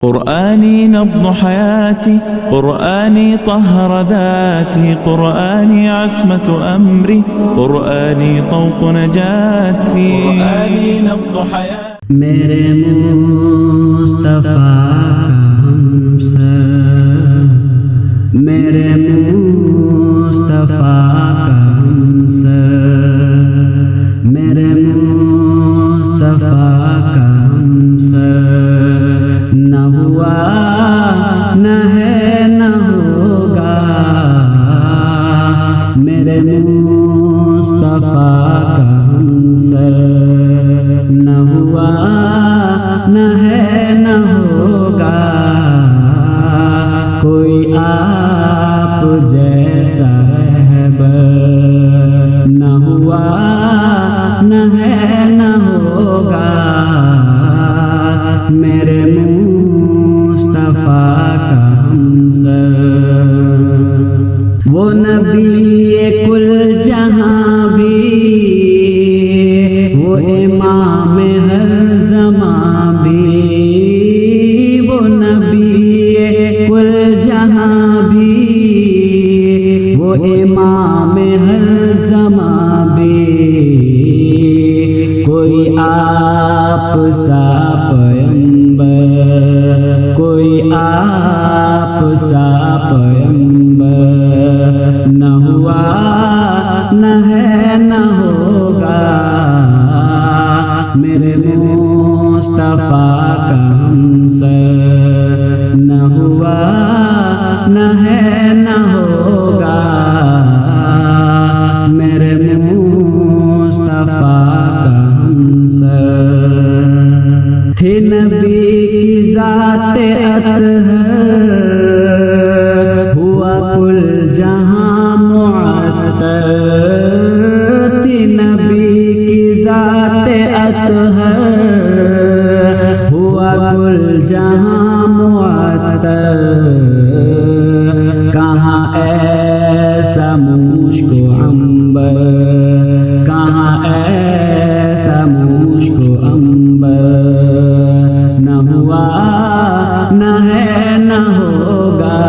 قرآني نبض حياتي، قرآني طهر ذاتي، قرآني عصمة أمري، قرآني طوق نجاتي، قرآني نبض حياتي. میرے مصطفیٰ کا ہمسر، میرے مصطفیٰ کا ہمسر، میرے مصطفیٰ کا ہمسر، نہ ہوا نہ ہے نہ ہوگا، میرے مصطفیٰ کا ہمسر، نہ ہوا نہ ہے نہ ہوگا، کوئی آپ جیسا رہبر، نہ ہوا نہ ہے نہ ہوگا، میرے مصطفیٰ کا ہمسر. وہ نبی کل جہاں بھی، وہ امام ہر زماں بھی، وہ نبی کل جہاں بھی، وہ امام ہر زماں بھی، کوئی آپ سا پیغمبر، کوئی آپ سا پیغمبر، نہ ہوا نہ ہے نہ ہوگا، میرے مصطفیٰ کا ہمسر، نہ ہوا نہ ہے نہ ہوگا، میرے مصطفیٰ کا ہمسر. تھی نبی کی ذات اطہر، ہوا کل جہاں معطر، تھی نبی کی ذات اطہر، ہوا کل جہاں معطر، کہاں ایسا مشک و عنبر، کہاں ایسا مشک و عنبر، نہ ہوا نہ ہے نہ ہوگا،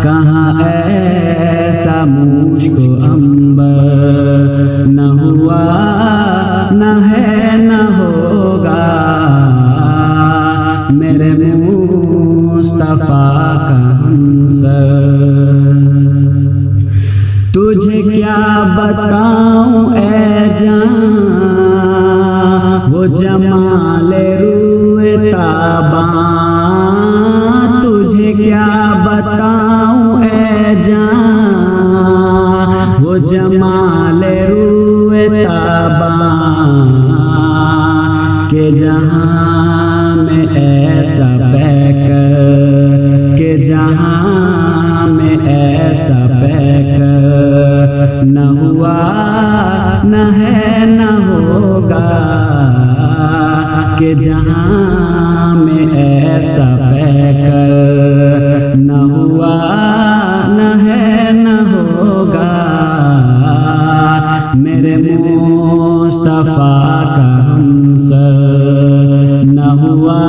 کہاں ایسا مشک و عنبر، نہ ہوا نہ ہے نہ ہوگا، میرے مصطفیٰ کا ہمسر. تجھے کیا بتاؤں اے جان، وہ جمال روئے تاباں، تجھے کیا بتاؤں اے جان، وہ جمال روئے تاباں، کہ جہاں میں ایسا پیکر، کہ جہاں میں ایسا پیکر، نہ ہوا نہ ہے نہ ہوگا، کہ جہاں میں ایسا پیکر، نہ ہوا نہ ہے نہ ہوگا، میرے مصطفیٰ کا ہمسر، نہ ہوا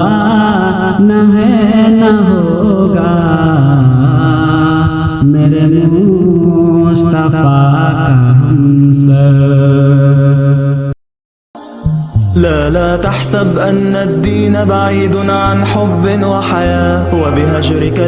نہ ہے نہ ہوگا، میرے مصطفیٰ کا ہمسر. لا لا تحسب أن الدين بعيد عن حب وحياة، وبهجرك